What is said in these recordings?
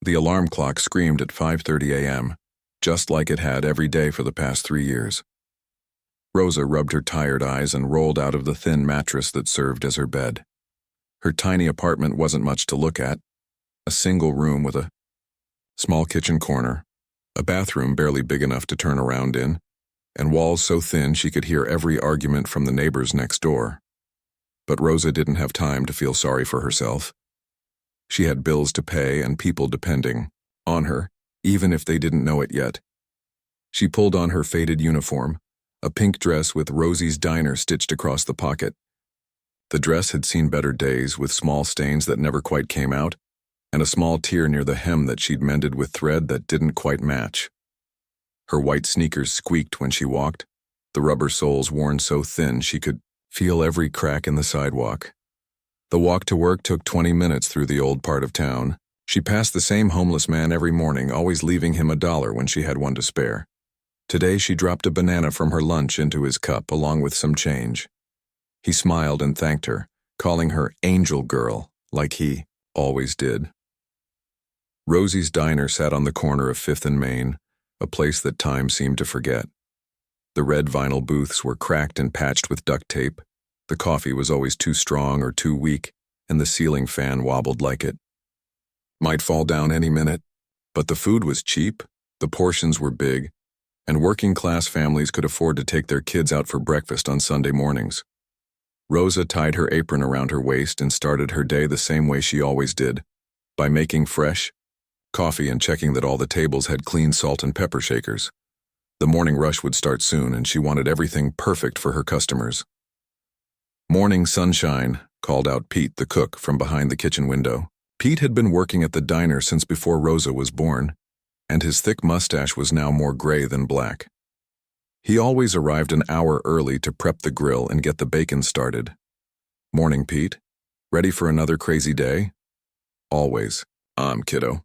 The alarm clock screamed at 5:30 a.m., just like it had every day for the past 3 years. Rosa rubbed her tired eyes and rolled out of the thin mattress that served as her bed. Her tiny apartment wasn't much to look at. A single room with a small kitchen corner, a bathroom barely big enough to turn around in, and walls so thin she could hear every argument from the neighbors next door. But Rosa didn't have time to feel sorry for herself. She had bills to pay and people depending on her, even if they didn't know it yet. She pulled on her faded uniform, a pink dress with Rosie's Diner stitched across the pocket. The dress had seen better days, with small stains that never quite came out, and a small tear near the hem that she'd mended with thread that didn't quite match. Her white sneakers squeaked when she walked, the rubber soles worn so thin she could feel every crack in the sidewalk. The walk to work took 20 minutes through the old part of town. She passed the same homeless man every morning, always leaving him $1 when she had one to spare. Today she dropped a banana from her lunch into his cup along with some change. He smiled and thanked her, calling her Angel Girl, like he always did. Rosie's Diner sat on the corner of 5th and Main, a place that time seemed to forget. The red vinyl booths were cracked and patched with duct tape. The coffee was always too strong or too weak, and the ceiling fan wobbled like it might fall down any minute. But the food was cheap, the portions were big, and working-class families could afford to take their kids out for breakfast on Sunday mornings. Rosa tied her apron around her waist and started her day the same way she always did, by making fresh coffee and checking that all the tables had clean salt and pepper shakers. The morning rush would start soon, and she wanted everything perfect for her customers. "Morning sunshine," called out Pete, the cook, from behind the kitchen window. Pete had been working at the diner since before Rosa was born, and his thick mustache was now more gray than black. He always arrived an hour early to prep the grill and get the bacon started. "Morning, Pete. Ready for another crazy day?" "Always. Kiddo.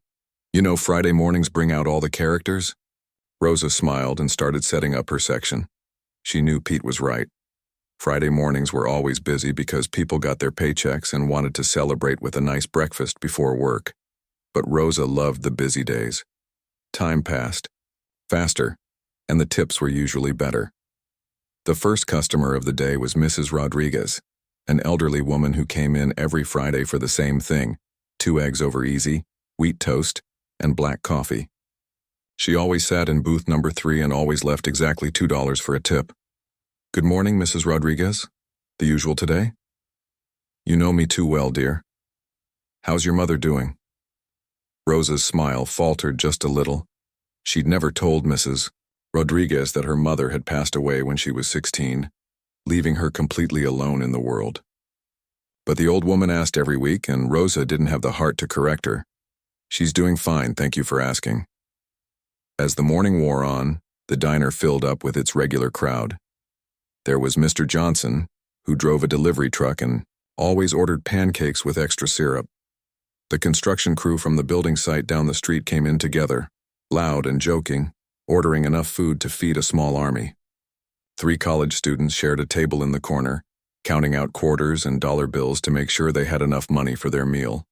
You know Friday mornings bring out all the characters?" Rosa smiled and started setting up her section. She knew Pete was right. Friday mornings were always busy because people got their paychecks and wanted to celebrate with a nice breakfast before work. But Rosa loved the busy days. Time passed faster, and the tips were usually better. The first customer of the day was Mrs. Rodriguez, an elderly woman who came in every Friday for the same thing: 2 eggs over easy, wheat toast, and black coffee. She always sat in booth number 3 and always left exactly $2 for a tip. "Good morning, Mrs. Rodriguez. The usual today?" "You know me too well, dear. How's your mother doing?" Rosa's smile faltered just a little. She'd never told Mrs. Rodriguez that her mother had passed away when she was 16, leaving her completely alone in the world. But the old woman asked every week, and Rosa didn't have the heart to correct her. "She's doing fine, thank you for asking." As the morning wore on, the diner filled up with its regular crowd. There was Mr. Johnson, who drove a delivery truck and always ordered pancakes with extra syrup. The construction crew from the building site down the street came in together, loud and joking, ordering enough food to feed a small army. 3 college students shared a table in the corner, counting out quarters and dollar bills to make sure they had enough money for their meal.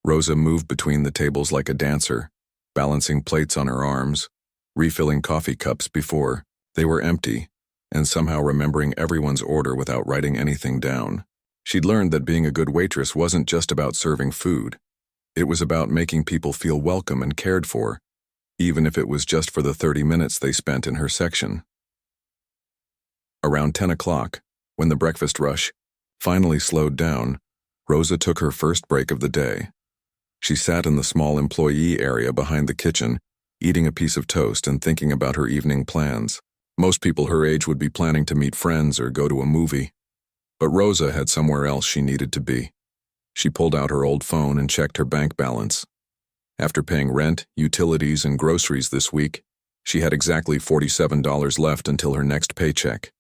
Rosa moved between the tables like a dancer, balancing plates on her arms, refilling coffee cups before they were empty, and somehow remembering everyone's order without writing anything down. She'd learned that being a good waitress wasn't just about serving food. It was about making people feel welcome and cared for, even if it was just for the 30 minutes they spent in her section. Around 10 o'clock, when the breakfast rush finally slowed down, Rosa took her first break of the day. She sat in the small employee area behind the kitchen, eating a piece of toast and thinking about her evening plans. Most people her age would be planning to meet friends or go to a movie. But Rosa had somewhere else she needed to be. She pulled out her old phone and checked her bank balance. After paying rent, utilities, and groceries this week, she had exactly $47 left until her next paycheck.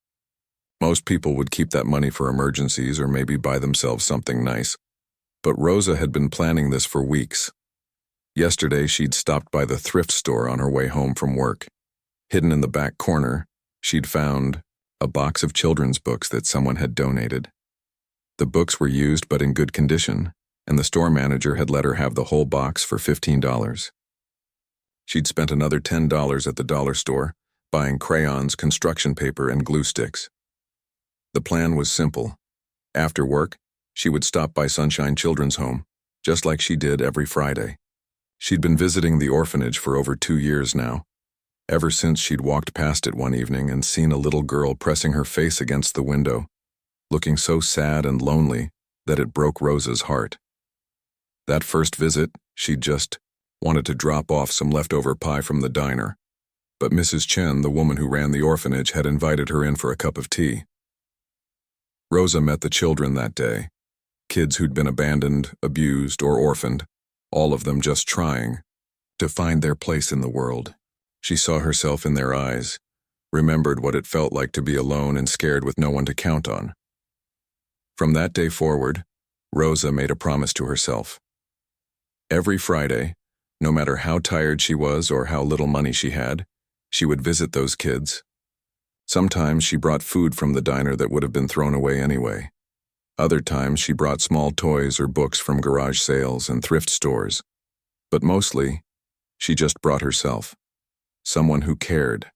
Most people would keep that money for emergencies or maybe buy themselves something nice. But Rosa had been planning this for weeks. Yesterday, she'd stopped by the thrift store on her way home from work. Hidden in the back corner, she'd found a box of children's books that someone had donated. The books were used but in good condition, and the store manager had let her have the whole box for $15. She'd spent another $10 at the dollar store, buying crayons, construction paper, and glue sticks. The plan was simple. After work, she would stop by Sunshine Children's Home, just like she did every Friday. She'd been visiting the orphanage for over 2 years now, ever since she'd walked past it one evening and seen a little girl pressing her face against the window, looking so sad and lonely that it broke Rosa's heart. That first visit, she'd just wanted to drop off some leftover pie from the diner, but Mrs. Chen, the woman who ran the orphanage, had invited her in for a cup of tea. Rosa met the children that day, kids who'd been abandoned, abused, or orphaned, all of them just trying to find their place in the world. She saw herself in their eyes, remembered what it felt like to be alone and scared with no one to count on. From that day forward, Rosa made a promise to herself. Every Friday, no matter how tired she was or how little money she had, she would visit those kids. Sometimes she brought food from the diner that would have been thrown away anyway. Other times she brought small toys or books from garage sales and thrift stores. But mostly, she just brought herself. Someone who cared,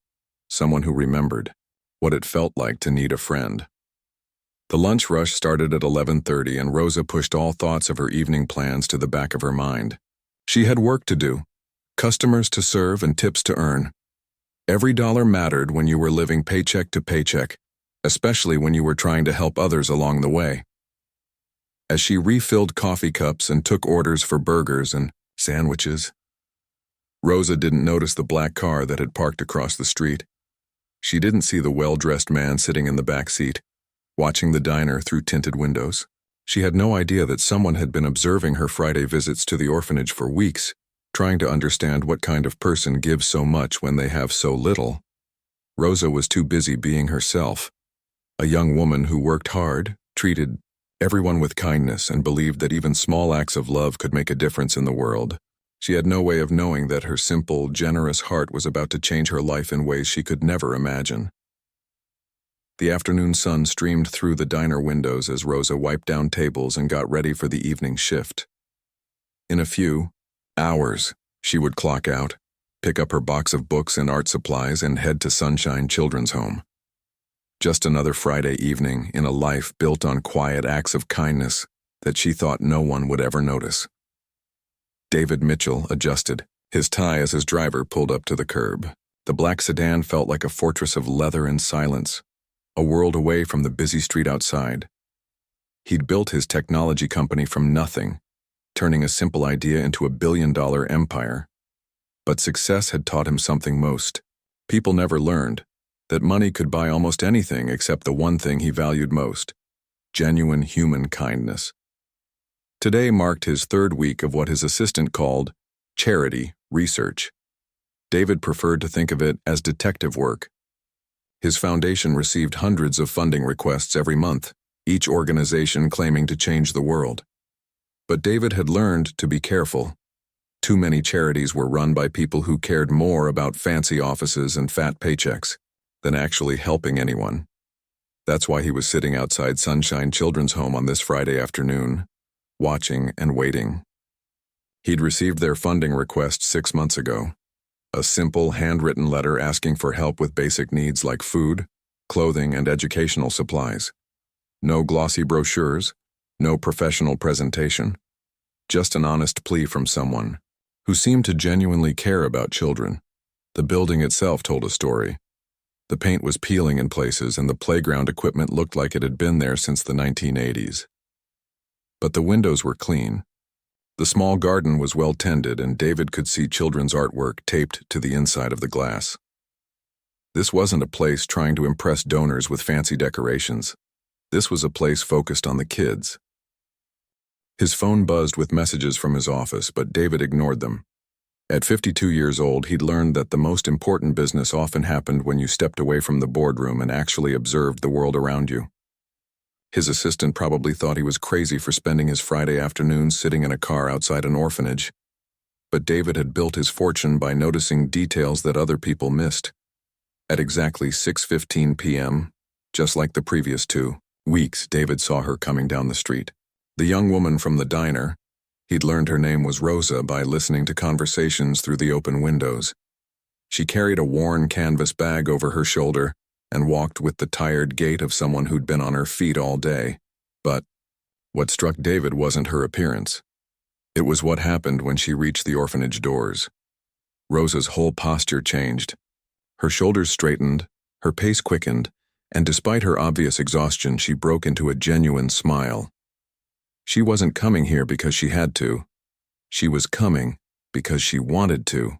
someone who remembered what it felt like to need a friend. The lunch rush started at 11:30, and Rosa pushed all thoughts of her evening plans to the back of her mind. She had work to do, customers to serve and tips to earn. Every dollar mattered when you were living paycheck to paycheck, especially when you were trying to help others along the way. As she refilled coffee cups and took orders for burgers and sandwiches, Rosa didn't notice the black car that had parked across the street. She didn't see the well-dressed man sitting in the back seat, watching the diner through tinted windows. She had no idea that someone had been observing her Friday visits to the orphanage for weeks, trying to understand what kind of person gives so much when they have so little. Rosa was too busy being herself, a young woman who worked hard, treated everyone with kindness, and believed that even small acts of love could make a difference in the world. She had no way of knowing that her simple, generous heart was about to change her life in ways she could never imagine. The afternoon sun streamed through the diner windows as Rosa wiped down tables and got ready for the evening shift. In a few hours, she would clock out, pick up her box of books and art supplies, and head to Sunshine Children's Home. Just another Friday evening in a life built on quiet acts of kindness that she thought no one would ever notice. David Mitchell adjusted his tie as his driver pulled up to the curb. The black sedan felt like a fortress of leather and silence, a world away from the busy street outside. He'd built his technology company from nothing, turning a simple idea into a billion-dollar empire. But success had taught him something most people never learned, that money could buy almost anything except the one thing he valued most: genuine human kindness. Today marked his third week of what his assistant called charity research. David preferred to think of it as detective work. His foundation received hundreds of funding requests every month, each organization claiming to change the world. But David had learned to be careful. Too many charities were run by people who cared more about fancy offices and fat paychecks than actually helping anyone. That's why he was sitting outside Sunshine Children's Home on this Friday afternoon, watching and waiting. He'd received their funding request 6 months ago. A simple, handwritten letter asking for help with basic needs like food, clothing, and educational supplies. No glossy brochures, no professional presentation. Just an honest plea from someone who seemed to genuinely care about children. The building itself told a story. The paint was peeling in places, and the playground equipment looked like it had been there since the 1980s. But the windows were clean. The small garden was well tended, and David could see children's artwork taped to the inside of the glass. This wasn't a place trying to impress donors with fancy decorations. This was a place focused on the kids. His phone buzzed with messages from his office, but David ignored them. At 52 years old, he'd learned that the most important business often happened when you stepped away from the boardroom and actually observed the world around you. His assistant probably thought he was crazy for spending his Friday afternoons sitting in a car outside an orphanage. But David had built his fortune by noticing details that other people missed. At exactly 6:15 p.m., just like the previous 2 weeks, David saw her coming down the street. The young woman from the diner, he'd learned her name was Rosa by listening to conversations through the open windows. She carried a worn canvas bag over her shoulder and walked with the tired gait of someone who'd been on her feet all day. But what struck David wasn't her appearance. It was what happened when she reached the orphanage doors. Rosa's whole posture changed. Her shoulders straightened, her pace quickened, and despite her obvious exhaustion, she broke into a genuine smile. She wasn't coming here because she had to. She was coming because she wanted to.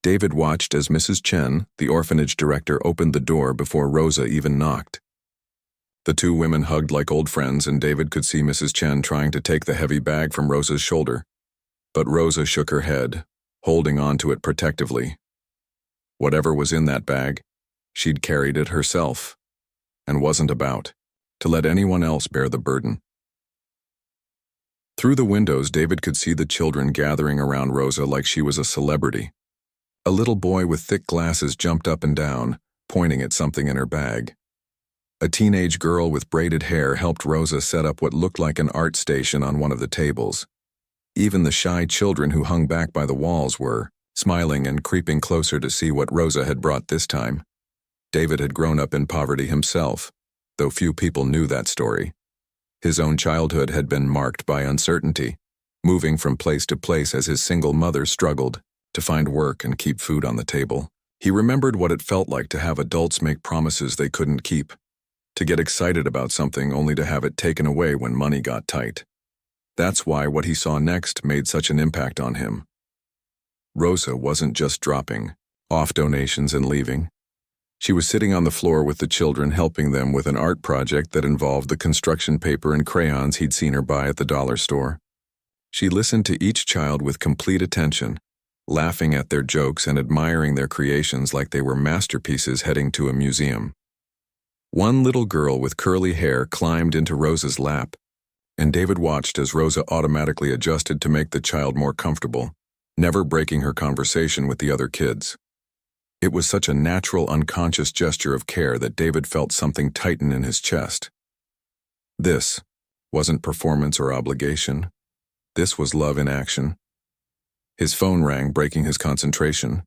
David watched as Mrs. Chen, the orphanage director, opened the door before Rosa even knocked. The two women hugged like old friends, and David could see Mrs. Chen trying to take the heavy bag from Rosa's shoulder. But Rosa shook her head, holding on to it protectively. Whatever was in that bag, she'd carried it herself, and wasn't about to let anyone else bear the burden. Through the windows, David could see the children gathering around Rosa like she was a celebrity. A little boy with thick glasses jumped up and down, pointing at something in her bag. A teenage girl with braided hair helped Rosa set up what looked like an art station on one of the tables. Even the shy children who hung back by the walls were smiling and creeping closer to see what Rosa had brought this time. David had grown up in poverty himself, though few people knew that story. His own childhood had been marked by uncertainty, moving from place to place as his single mother struggled to find work and keep food on the table. He remembered what it felt like to have adults make promises they couldn't keep, to get excited about something only to have it taken away when money got tight. That's why what he saw next made such an impact on him. Rosa wasn't just dropping off donations and leaving. She was sitting on the floor with the children, helping them with an art project that involved the construction paper and crayons he'd seen her buy at the dollar store. She listened to each child with complete attention, laughing at their jokes and admiring their creations like they were masterpieces heading to a museum. One little girl with curly hair climbed into Rosa's lap, and David watched as Rosa automatically adjusted to make the child more comfortable, never breaking her conversation with the other kids. It was such a natural, unconscious gesture of care that David felt something tighten in his chest. This wasn't performance or obligation. This was love in action. His phone rang, breaking his concentration.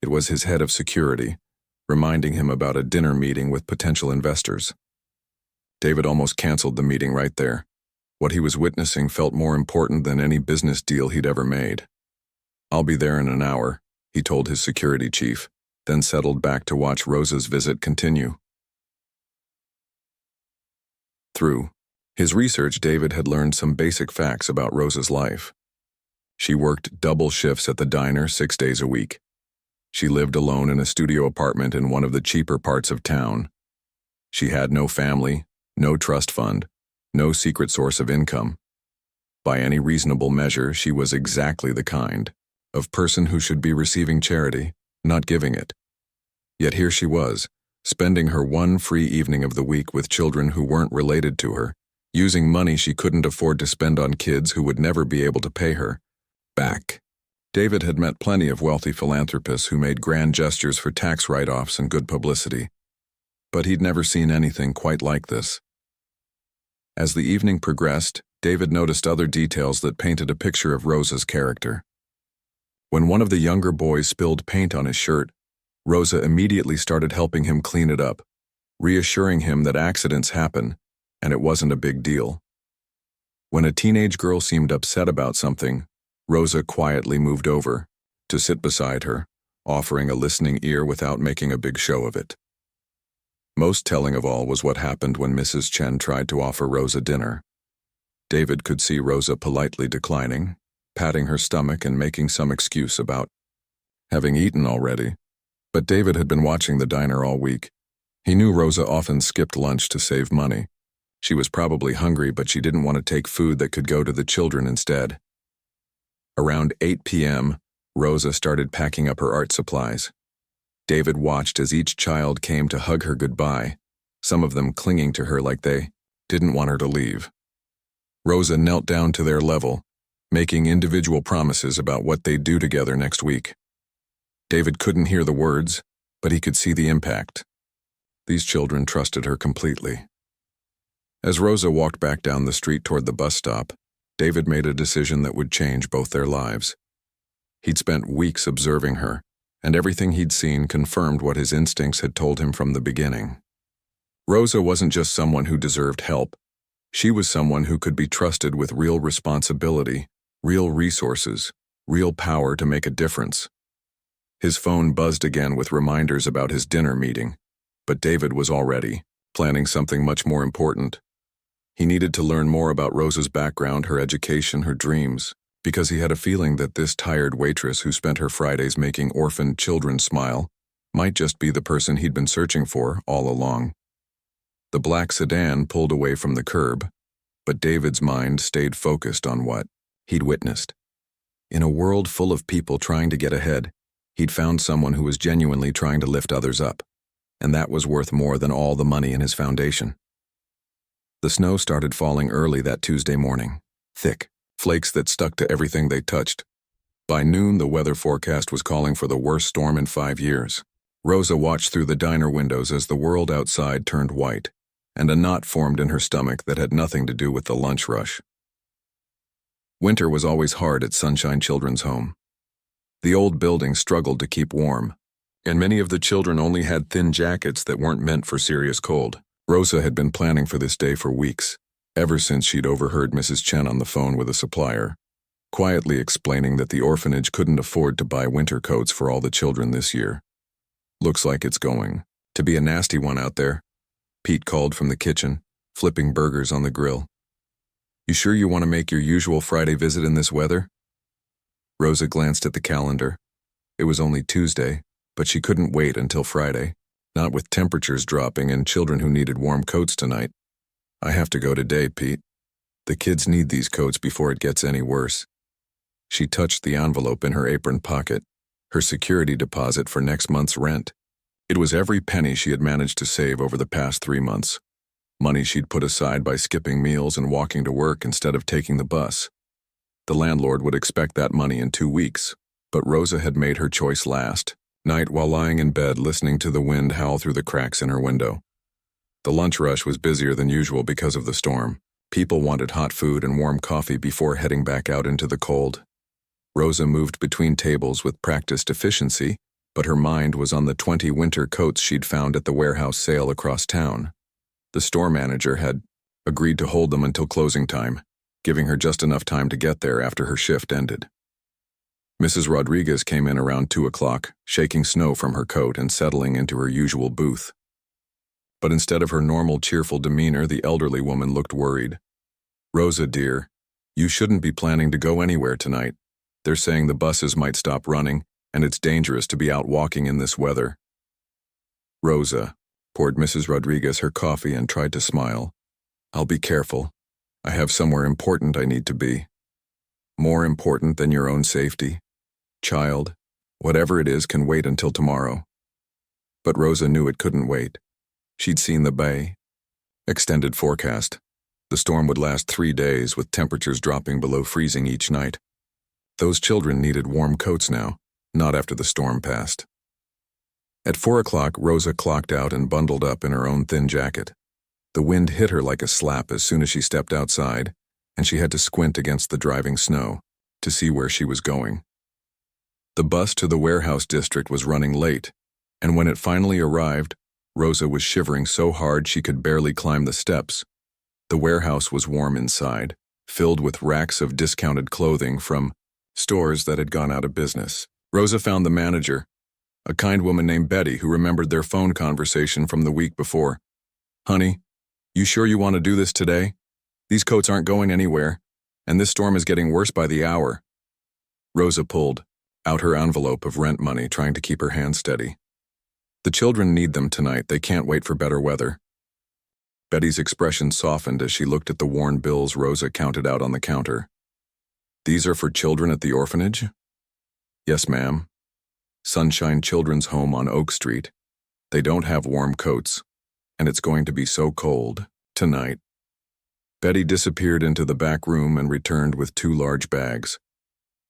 It was his head of security, reminding him about a dinner meeting with potential investors. David almost canceled the meeting right there. What he was witnessing felt more important than any business deal he'd ever made. "I'll be there in an hour," he told his security chief, then settled back to watch Rosa's visit continue. Through his research, David had learned some basic facts about Rosa's life. She worked double shifts at the diner 6 days a week. She lived alone in a studio apartment in one of the cheaper parts of town. She had no family, no trust fund, no secret source of income. By any reasonable measure, she was exactly the kind of person who should be receiving charity, not giving it. Yet here she was, spending her one free evening of the week with children who weren't related to her, using money she couldn't afford to spend on kids who would never be able to pay her back. David had met plenty of wealthy philanthropists who made grand gestures for tax write-offs and good publicity, but he'd never seen anything quite like this. As the evening progressed, David noticed other details that painted a picture of Rosa's character. When one of the younger boys spilled paint on his shirt, Rosa immediately started helping him clean it up, reassuring him that accidents happen and it wasn't a big deal. When a teenage girl seemed upset about something, Rosa quietly moved over to sit beside her, offering a listening ear without making a big show of it. Most telling of all was what happened when Mrs. Chen tried to offer Rosa dinner. David could see Rosa politely declining, patting her stomach and making some excuse about having eaten already. But David had been watching the diner all week. He knew Rosa often skipped lunch to save money. She was probably hungry, but she didn't want to take food that could go to the children instead. Around 8 p.m., Rosa started packing up her art supplies. David watched as each child came to hug her goodbye, some of them clinging to her like they didn't want her to leave. Rosa knelt down to their level, making individual promises about what they'd do together next week. David couldn't hear the words, but he could see the impact. These children trusted her completely. As Rosa walked back down the street toward the bus stop, David made a decision that would change both their lives. He'd spent weeks observing her, and everything he'd seen confirmed what his instincts had told him from the beginning. Rosa wasn't just someone who deserved help. She was someone who could be trusted with real responsibility, real resources, real power to make a difference. His phone buzzed again with reminders about his dinner meeting, but David was already planning something much more important. He needed to learn more about Rosa's background, her education, her dreams, because he had a feeling that this tired waitress who spent her Fridays making orphaned children smile might just be the person he'd been searching for all along. The black sedan pulled away from the curb, but David's mind stayed focused on what he'd witnessed. In a world full of people trying to get ahead, he'd found someone who was genuinely trying to lift others up, and that was worth more than all the money in his foundation. The snow started falling early that Tuesday morning, thick, flakes that stuck to everything they touched. By noon, the weather forecast was calling for the worst storm in 5 years. Rosa watched through the diner windows as the world outside turned white, and a knot formed in her stomach that had nothing to do with the lunch rush. Winter was always hard at Sunshine Children's Home. The old building struggled to keep warm, and many of the children only had thin jackets that weren't meant for serious cold. Rosa had been planning for this day for weeks, ever since she'd overheard Mrs. Chen on the phone with a supplier, quietly explaining that the orphanage couldn't afford to buy winter coats for all the children this year. "Looks like it's going to be a nasty one out there," Pete called from the kitchen, flipping burgers on the grill. "You sure you want to make your usual Friday visit in this weather?" Rosa glanced at the calendar. It was only Tuesday, but she couldn't wait until Friday, not with temperatures dropping and children who needed warm coats tonight. "I have to go today, Pete. The kids need these coats before it gets any worse." She touched the envelope in her apron pocket, her security deposit for next month's rent. It was every penny she had managed to save over the past 3 months. Money she'd put aside by skipping meals and walking to work instead of taking the bus. The landlord would expect that money in 2 weeks, but Rosa had made her choice last night while lying in bed listening to the wind howl through the cracks in her window. The lunch rush was busier than usual because of the storm. People wanted hot food and warm coffee before heading back out into the cold. Rosa moved between tables with practiced efficiency, but her mind was on the 20 winter coats she'd found at the warehouse sale across town. The store manager had agreed to hold them until closing time, giving her just enough time to get there after her shift ended. Mrs. Rodriguez came in around 2 o'clock, shaking snow from her coat and settling into her usual booth. But instead of her normal cheerful demeanor, the elderly woman looked worried. "Rosa, dear, you shouldn't be planning to go anywhere tonight. They're saying the buses might stop running, and it's dangerous to be out walking in this weather." Rosa poured Mrs. Rodriguez her coffee and tried to smile. "I'll be careful. I have somewhere important I need to be. More important than your own safety. Child, whatever it is can wait until tomorrow." But Rosa knew it couldn't wait. She'd seen the bay. Extended forecast. The storm would last 3 days with temperatures dropping below freezing each night. Those children needed warm coats now, not after the storm passed. At 4 o'clock, Rosa clocked out and bundled up in her own thin jacket. The wind hit her like a slap as soon as she stepped outside, and she had to squint against the driving snow to see where she was going. The bus to the warehouse district was running late, and when it finally arrived, Rosa was shivering so hard she could barely climb the steps. The warehouse was warm inside, filled with racks of discounted clothing from stores that had gone out of business. Rosa found the manager, a kind woman named Betty who remembered their phone conversation from the week before. "Honey, you sure you want to do this today? These coats aren't going anywhere, and this storm is getting worse by the hour." Rosa pulled out her envelope of rent money, trying to keep her hand steady. "The children need them tonight. They can't wait for better weather." Betty's expression softened as she looked at the worn bills Rosa counted out on the counter. "These are for children at the orphanage?" "Yes, ma'am. Sunshine Children's Home on Oak Street. They don't have warm coats, and it's going to be so cold tonight." Betty disappeared into the back room and returned with 2 large bags.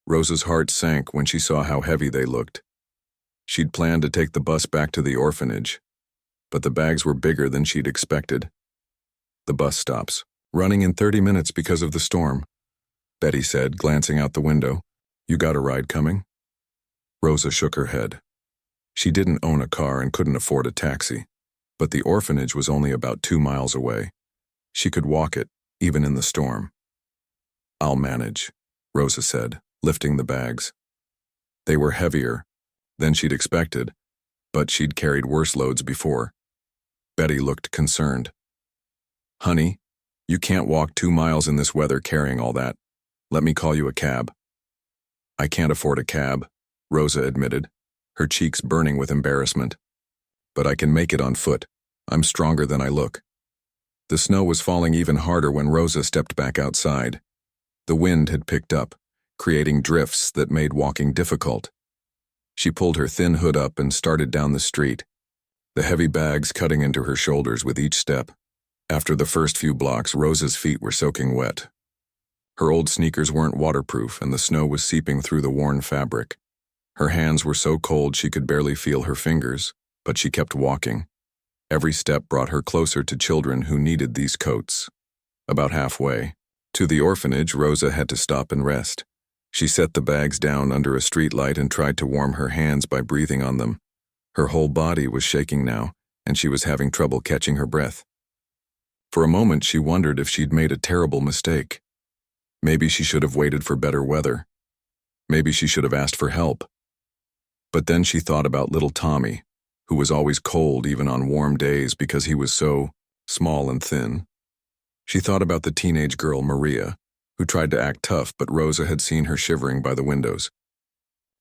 Rosa's heart sank when she saw how heavy they looked. She'd planned to take the bus back to the orphanage, but the bags were bigger than she'd expected. The bus stops. Running in 30 minutes because of the storm, Betty said, glancing out the window. You got a ride coming? Rosa shook her head. She didn't own a car and couldn't afford a taxi, but the orphanage was only about 2 miles away. She could walk it, even in the storm. I'll manage, Rosa said, lifting the bags. They were heavier than she'd expected, but she'd carried worse loads before. Betty looked concerned. Honey, you can't walk 2 miles in this weather carrying all that. Let me call you a cab. I can't afford a cab, Rosa admitted, her cheeks burning with embarrassment. But I can make it on foot. I'm stronger than I look. The snow was falling even harder when Rosa stepped back outside. The wind had picked up, creating drifts that made walking difficult. She pulled her thin hood up and started down the street, the heavy bags cutting into her shoulders with each step. After the first few blocks, Rosa's feet were soaking wet. Her old sneakers weren't waterproof, and the snow was seeping through the worn fabric. Her hands were so cold she could barely feel her fingers, but she kept walking. Every step brought her closer to children who needed these coats. About halfway to the orphanage, Rosa had to stop and rest. She set the bags down under a streetlight and tried to warm her hands by breathing on them. Her whole body was shaking now, and she was having trouble catching her breath. For a moment, she wondered if she'd made a terrible mistake. Maybe she should have waited for better weather. Maybe she should have asked for help. But then she thought about little Tommy, who was always cold even on warm days because he was so small and thin. She thought about the teenage girl, Maria, who tried to act tough, but Rosa had seen her shivering by the windows.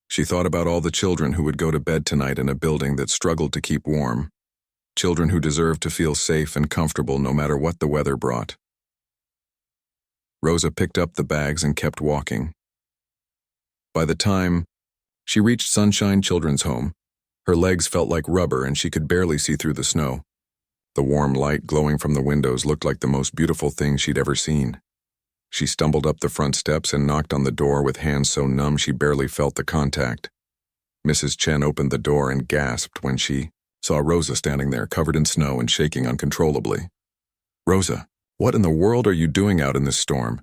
She thought about all the children who would go to bed tonight in a building that struggled to keep warm. Children who deserved to feel safe and comfortable no matter what the weather brought. Rosa picked up the bags and kept walking. By the time she reached Sunshine Children's Home, her legs felt like rubber and she could barely see through the snow. The warm light glowing from the windows looked like the most beautiful thing she'd ever seen. She stumbled up the front steps and knocked on the door with hands so numb she barely felt the contact. Mrs. Chen opened the door and gasped when she saw Rosa standing there, covered in snow and shaking uncontrollably. Rosa, what in the world are you doing out in this storm?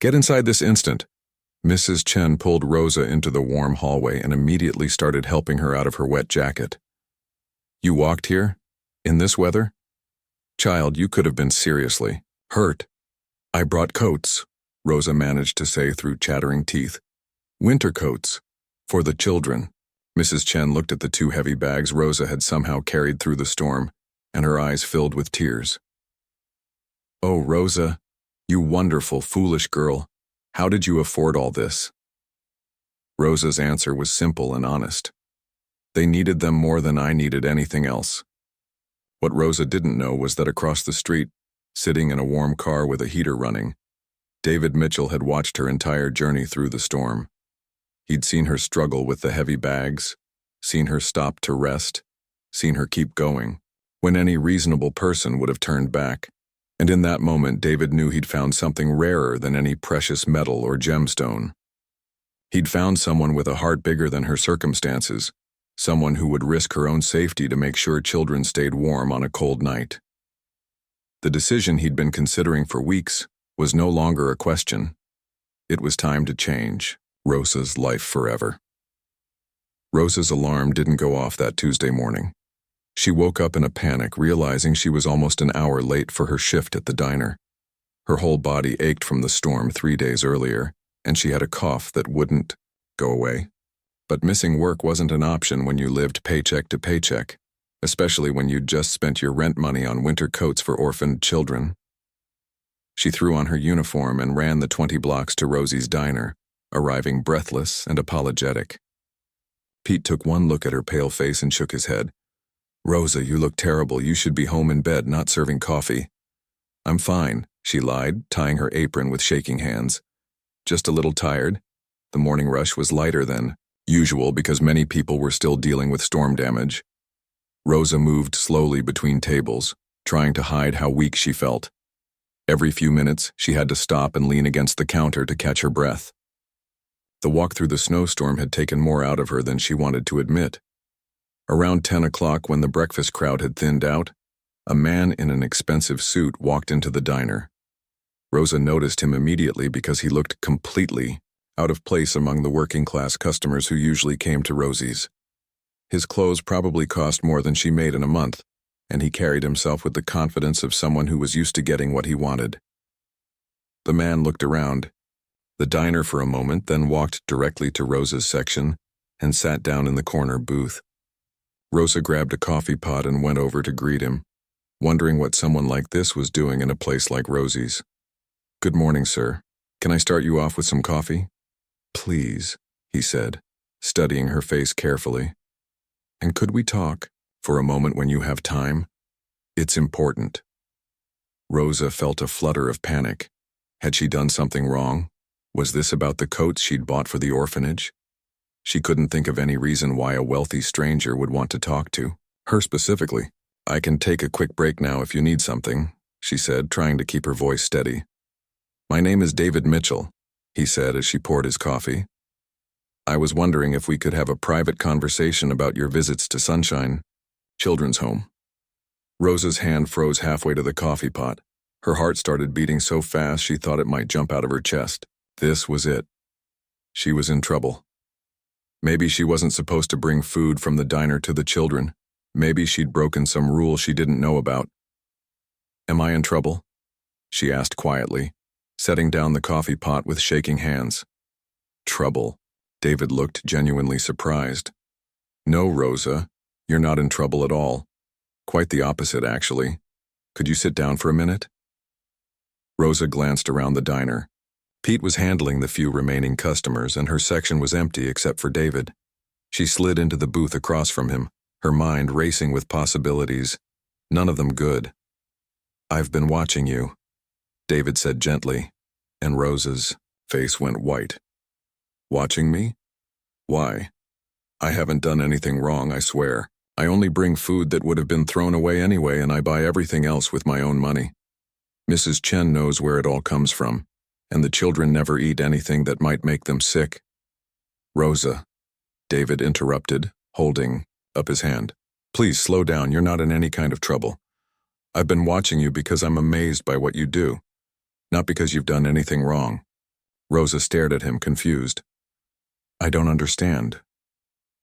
Get inside this instant. Mrs. Chen pulled Rosa into the warm hallway and immediately started helping her out of her wet jacket. You walked here? In this weather? Child, you could have been seriously hurt. I brought coats, Rosa managed to say through chattering teeth. Winter coats. For the children. Mrs. Chen looked at the 2 heavy bags Rosa had somehow carried through the storm, and her eyes filled with tears. Oh, Rosa, you wonderful, foolish girl. How did you afford all this? Rosa's answer was simple and honest. They needed them more than I needed anything else. What Rosa didn't know was that across the street, sitting in a warm car with a heater running, David Mitchell had watched her entire journey through the storm. He'd seen her struggle with the heavy bags, seen her stop to rest, seen her keep going, when any reasonable person would have turned back. And in that moment, David knew he'd found something rarer than any precious metal or gemstone. He'd found someone with a heart bigger than her circumstances, someone who would risk her own safety to make sure children stayed warm on a cold night. The decision he'd been considering for weeks was no longer a question. It was time to change Rosa's life forever. Rosa's alarm didn't go off that Tuesday morning. She woke up in a panic, realizing she was almost an hour late for her shift at the diner. Her whole body ached from the storm 3 days earlier, and she had a cough that wouldn't go away. But missing work wasn't an option when you lived paycheck to paycheck, especially when you'd just spent your rent money on winter coats for orphaned children. She threw on her uniform and ran the 20 blocks to Rosie's diner, arriving breathless and apologetic. Pete took one look at her pale face and shook his head. Rosa, you look terrible. You should be home in bed, not serving coffee. I'm fine, she lied, tying her apron with shaking hands. Just a little tired. The morning rush was lighter than usual because many people were still dealing with storm damage. Rosa moved slowly between tables, trying to hide how weak she felt. Every few minutes, she had to stop and lean against the counter to catch her breath. The walk through the snowstorm had taken more out of her than she wanted to admit. Around 10 o'clock, when the breakfast crowd had thinned out, A man in an expensive suit walked into the diner. Rosa noticed him immediately because he looked completely out of place among the working-class customers who usually came to Rosie's. His clothes probably cost more than she made in a month, and he carried himself with the confidence of someone who was used to getting what he wanted. The man looked around the diner for a moment, then walked directly to Rosa's section and sat down in the corner booth. Rosa grabbed a coffee pot and went over to greet him, wondering what someone like this was doing in a place like Rosie's. "Good morning, sir. Can I start you off with some coffee?" "Please," he said, studying her face carefully. "And could we talk for a moment when you have time? It's important." Rosa felt a flutter of panic. Had she done something wrong? Was this about the coats she'd bought for the orphanage? She couldn't think of any reason why a wealthy stranger would want to talk to her specifically. "I can take a quick break now if you need something," she said, trying to keep her voice steady. "My name is David Mitchell," he said as she poured his coffee. "I was wondering if we could have a private conversation about your visits to Sunshine Children's Home." Rosa's hand froze halfway to the coffee pot. Her heart started beating so fast she thought it might jump out of her chest. This was it. She was in trouble. Maybe she wasn't supposed to bring food from the diner to the children. Maybe she'd broken some rule she didn't know about. "Am I in trouble?" she asked quietly, setting down the coffee pot with shaking hands. "Trouble?" David looked genuinely surprised. "No, Rosa, you're not in trouble at all. Quite the opposite, actually. Could you sit down for a minute?" Rosa glanced around the diner. Pete was handling the few remaining customers, and her section was empty except for David. She slid into the booth across from him, her mind racing with possibilities, none of them good. "I've been watching you," David said gently, and Rosa's face went white. "Watching me? Why? I haven't done anything wrong, I swear. I only bring food that would have been thrown away anyway, and I buy everything else with my own money. Mrs. Chen knows where it all comes from, and the children never eat anything that might make them sick." "Rosa," David interrupted, holding up his hand. "Please slow down, you're not in any kind of trouble. I've been watching you because I'm amazed by what you do, not because you've done anything wrong." Rosa stared at him, confused. "I don't understand."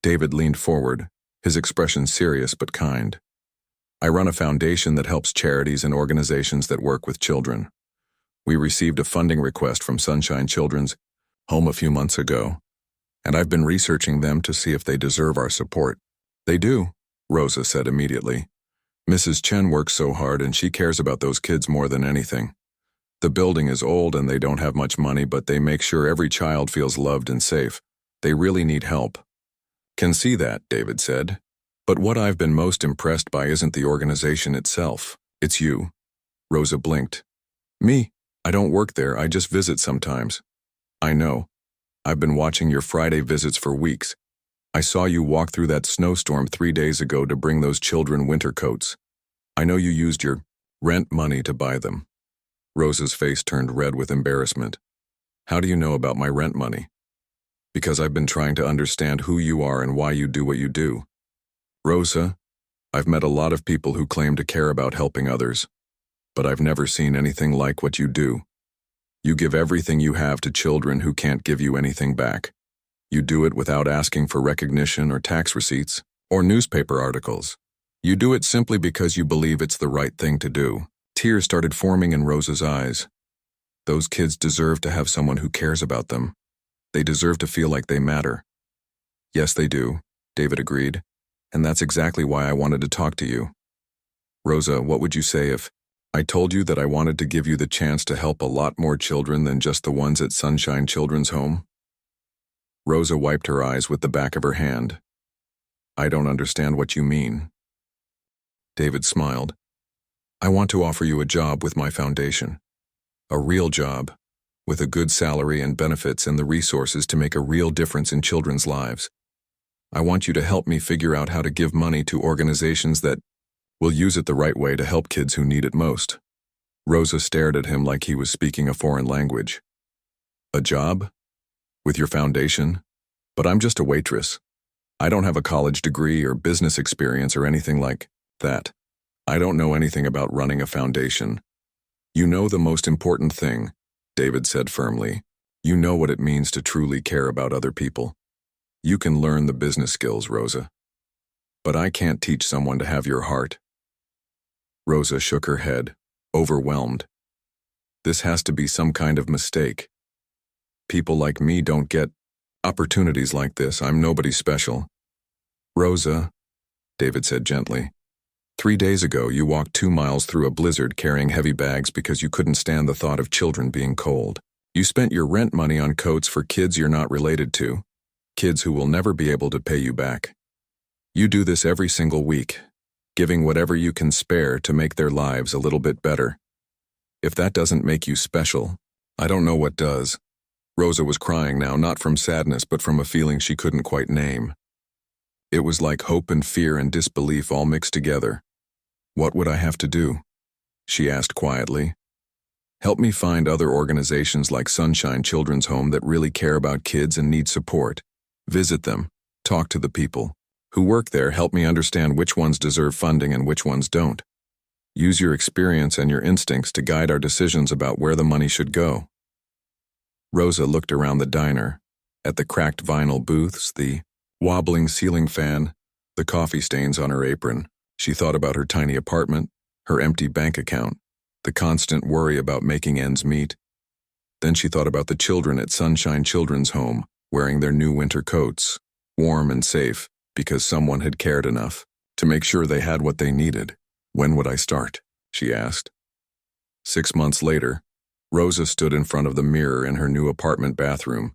David leaned forward, his expression serious but kind. "I run a foundation that helps charities and organizations that work with children. We received a funding request from Sunshine Children's Home a few months ago, and I've been researching them to see if they deserve our support." "They do," Rosa said immediately. "Mrs. Chen works so hard and she cares about those kids more than anything. The building is old and they don't have much money, but they make sure every child feels loved and safe. They really need help." "Can see that," David said. "But what I've been most impressed by isn't the organization itself. It's you." Rosa blinked. "Me? I don't work there, I just visit sometimes." "I know. I've been watching your Friday visits for weeks. I saw you walk through that snowstorm 3 days ago to bring those children winter coats. I know you used your rent money to buy them." Rosa's face turned red with embarrassment. "How do you know about my rent money?" "Because I've been trying to understand who you are and why you do what you do. Rosa, I've met a lot of people who claim to care about helping others, but I've never seen anything like what you do. You give everything you have to children who can't give you anything back. You do it without asking for recognition or tax receipts or newspaper articles. You do it simply because you believe it's the right thing to do." Tears started forming in Rosa's eyes. Those kids deserve to have someone who cares about them. They deserve to feel like they matter. "Yes, they do," David agreed, "and that's exactly why I wanted to talk to you. Rosa, what would you say if I told you that I wanted to give you the chance to help a lot more children than just the ones at Sunshine Children's Home?" Rosa wiped her eyes with the back of her hand. "I don't understand what you mean." David smiled. "I want to offer you a job with my foundation. A real job, with a good salary and benefits and the resources to make a real difference in children's lives. I want you to help me figure out how to give money to organizations that will use it the right way to help kids who need it most." Rosa stared at him like he was speaking a foreign language. "A job? With your foundation? But I'm just a waitress. I don't have a college degree or business experience or anything like that. I don't know anything about running a foundation. You know the most important thing, David said firmly. You know what it means to truly care about other people. You can learn the business skills, Rosa. But I can't teach someone to have your heart. Rosa shook her head, overwhelmed. This has to be some kind of mistake. People like me don't get opportunities like this. I'm nobody special. Rosa, David said gently. 3 days ago, you walked 2 miles through a blizzard carrying heavy bags because you couldn't stand the thought of children being cold. You spent your rent money on coats for kids you're not related to, kids who will never be able to pay you back. You do this every single week, giving whatever you can spare to make their lives a little bit better. If that doesn't make you special, I don't know what does. Rosa was crying now, not from sadness, but from a feeling she couldn't quite name. It was like hope and fear and disbelief all mixed together. What would I have to do? She asked quietly. Help me find other organizations like Sunshine Children's Home that really care about kids and need support. Visit them, talk to the people who work there, help me understand which ones deserve funding and which ones don't. Use your experience and your instincts to guide our decisions about where the money should go. Rosa looked around the diner, at the cracked vinyl booths, the wobbling ceiling fan, the coffee stains on her apron. She thought about her tiny apartment, her empty bank account, the constant worry about making ends meet. Then she thought about the children at Sunshine Children's Home, wearing their new winter coats, warm and safe, because someone had cared enough to make sure they had what they needed. When would I start? She asked. 6 months later, Rosa stood in front of the mirror in her new apartment bathroom,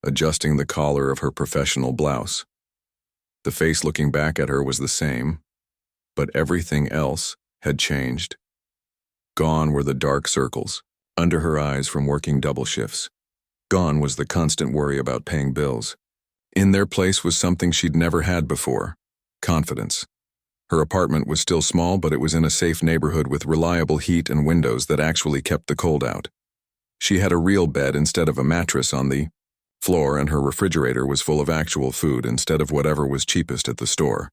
adjusting the collar of her professional blouse. The face looking back at her was the same, but everything else had changed. Gone were the dark circles under her eyes from working double shifts. Gone was the constant worry about paying bills. In their place was something she'd never had before: confidence. Her apartment was still small, but it was in a safe neighborhood with reliable heat and windows that actually kept the cold out. She had a real bed instead of a mattress on the floor, and her refrigerator was full of actual food instead of whatever was cheapest at the store.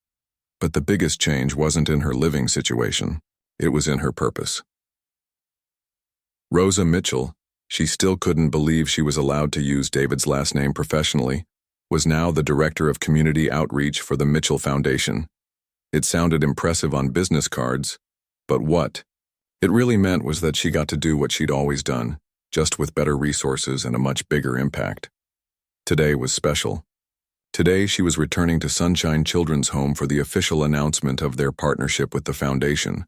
But the biggest change wasn't in her living situation. It was in her purpose. Rosa Mitchell, she still couldn't believe she was allowed to use David's last name professionally, was now the director of community outreach for the Mitchell Foundation. It sounded impressive on business cards, but what it really meant was that she got to do what she'd always done, just with better resources and a much bigger impact. Today was special. Today she was returning to Sunshine Children's Home for the official announcement of their partnership with the foundation.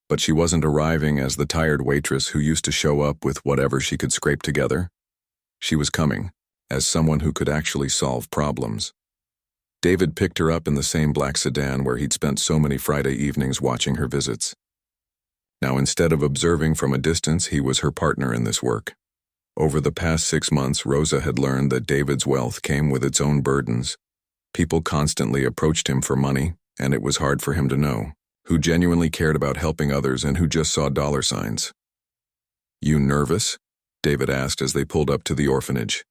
But she wasn't arriving as the tired waitress who used to show up with whatever she could scrape together. She was coming as someone who could actually solve problems. David picked her up in the same black sedan where he'd spent so many Friday evenings watching her visits. Now, instead of observing from a distance, he was her partner in this work. Over the past 6 months, Rosa had learned that David's wealth came with its own burdens. People constantly approached him for money, and it was hard for him to know who genuinely cared about helping others and who just saw dollar signs. You nervous? David asked as they pulled up to the orphanage.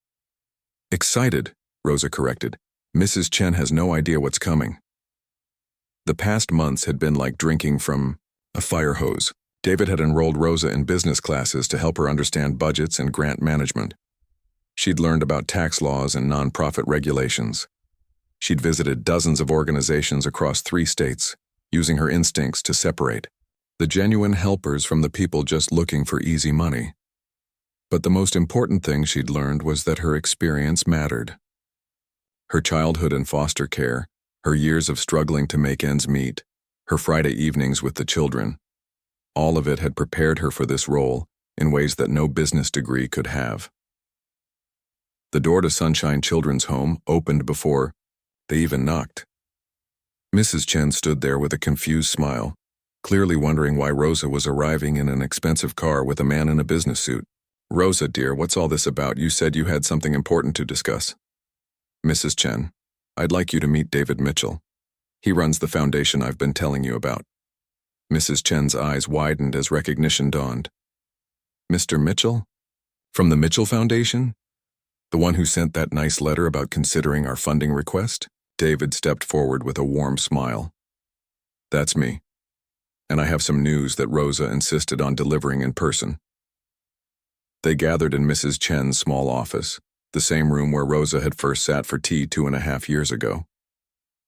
Excited, Rosa corrected. Mrs. Chen has no idea what's coming. The past months had been like drinking from a fire hose. David had enrolled Rosa in business classes to help her understand budgets and grant management. She'd learned about tax laws and nonprofit regulations. She'd visited dozens of organizations across 3 states, using her instincts to separate the genuine helpers from the people just looking for easy money. But the most important thing she'd learned was that her experience mattered. Her childhood in foster care, her years of struggling to make ends meet, her Friday evenings with the children, all of it had prepared her for this role in ways that no business degree could have. The door to Sunshine Children's Home opened before they even knocked. Mrs. Chen stood there with a confused smile, clearly wondering why Rosa was arriving in an expensive car with a man in a business suit. Rosa, dear, what's all this about? You said you had something important to discuss. Mrs. Chen, I'd like you to meet David Mitchell. He runs the foundation I've been telling you about. Mrs. Chen's eyes widened as recognition dawned. Mr. Mitchell? From the Mitchell Foundation? The one who sent that nice letter about considering our funding request? David stepped forward with a warm smile. That's me. and I have some news that Rosa insisted on delivering in person. They gathered in Mrs. Chen's small office, the same room where Rosa had first sat for tea 2.5 years ago.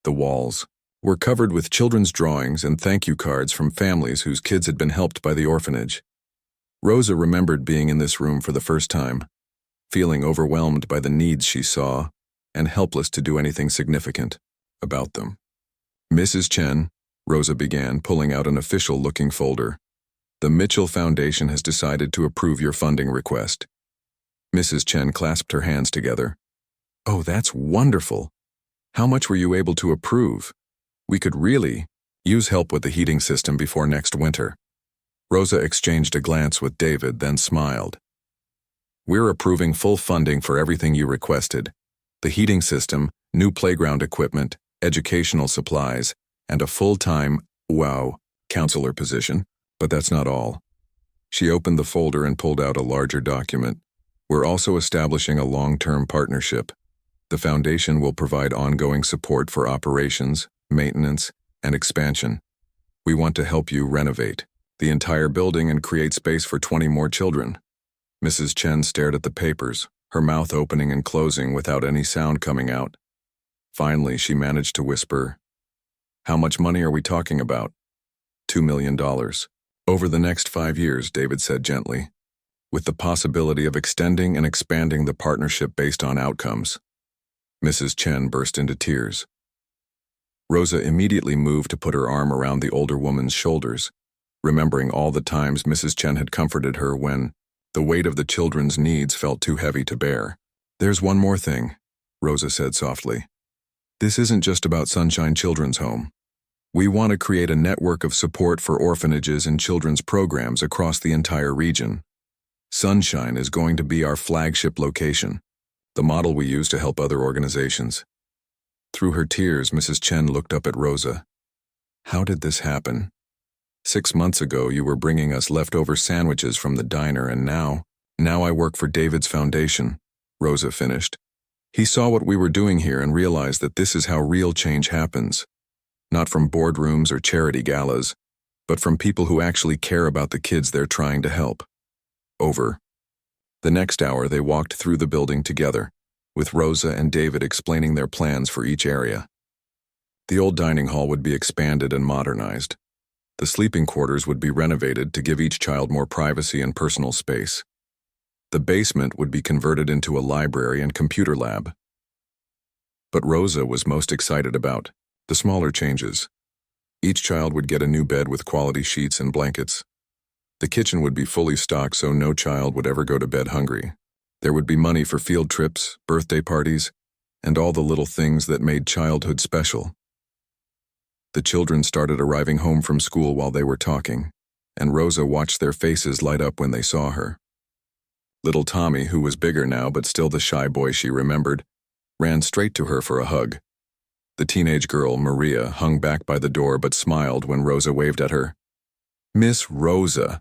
The walls were covered with children's drawings and thank you cards from families whose kids had been helped by the orphanage. Rosa remembered being in this room for the first time, feeling overwhelmed by the needs she saw and helpless to do anything significant about them. Mrs. Chen, Rosa began, pulling out an official-looking folder. The Mitchell Foundation has decided to approve your funding request. Mrs. Chen clasped her hands together. Oh, that's wonderful. How much were you able to approve? We could really use help with the heating system before next winter. Rosa exchanged a glance with David, then smiled. We're approving full funding for everything you requested. The heating system, new playground equipment, educational supplies, and a full-time, counselor position. But that's not all. She opened the folder and pulled out a larger document. We're also establishing a long-term partnership. The foundation will provide ongoing support for operations, maintenance, and expansion. We want to help you renovate the entire building and create space for 20 more children. Mrs. Chen stared at the papers, her mouth opening and closing without any sound coming out. Finally, she managed to whisper, How much money are we talking about? $2 million. Over the next 5 years, David said gently, with the possibility of extending and expanding the partnership based on outcomes. Mrs. Chen burst into tears. Rosa immediately moved to put her arm around the older woman's shoulders, remembering all the times Mrs. Chen had comforted her when the weight of the children's needs felt too heavy to bear. There's one more thing, Rosa said softly. This isn't just about Sunshine Children's Home. We want to create a network of support for orphanages and children's programs across the entire region. Sunshine is going to be our flagship location, the model we use to help other organizations. Through her tears, Mrs. Chen looked up at Rosa. How did this happen? 6 months ago, you were bringing us leftover sandwiches from the diner, and now I work for David's foundation, Rosa finished. He saw what we were doing here and realized that this is how real change happens. Not from boardrooms or charity galas, but from people who actually care about the kids they're trying to help. Over. The next hour, they walked through the building together, with Rosa and David explaining their plans for each area. The old dining hall would be expanded and modernized. The sleeping quarters would be renovated to give each child more privacy and personal space. The basement would be converted into a library and computer lab. But Rosa was most excited about the smaller changes. Each child would get a new bed with quality sheets and blankets. The kitchen would be fully stocked so no child would ever go to bed hungry. There would be money for field trips, birthday parties, and all the little things that made childhood special. The children started arriving home from school while they were talking, and Rosa watched their faces light up when they saw her. Little Tommy, who was bigger now but still the shy boy she remembered, ran straight to her for a hug. The teenage girl, Maria, hung back by the door but smiled when Rosa waved at her. Miss Rosa,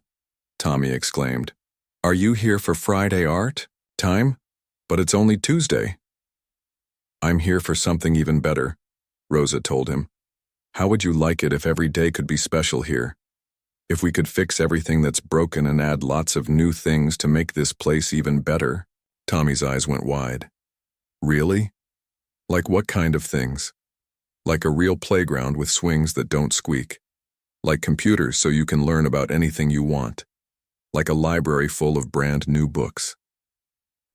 Tommy exclaimed. Are you here for Friday art time? But it's only Tuesday. I'm here for something even better, Rosa told him. How would you like it if every day could be special here? If we could fix everything that's broken and add lots of new things to make this place even better? Tommy's eyes went wide. Really? Like what kind of things? Like a real playground with swings that don't squeak. Like computers so you can learn about anything you want. Like a library full of brand new books.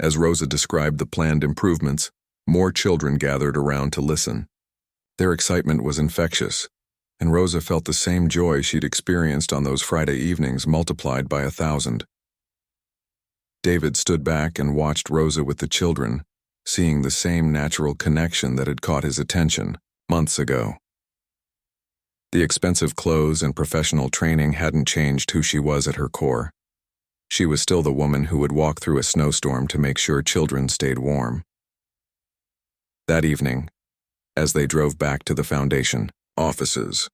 As Rosa described the planned improvements, more children gathered around to listen. Their excitement was infectious, and Rosa felt the same joy she'd experienced on those Friday evenings multiplied by 1,000. David stood back and watched Rosa with the children, seeing the same natural connection that had caught his attention months ago. The expensive clothes and professional training hadn't changed who she was at her core. She was still the woman who would walk through a snowstorm to make sure children stayed warm. That evening, as they drove back to the foundation offices,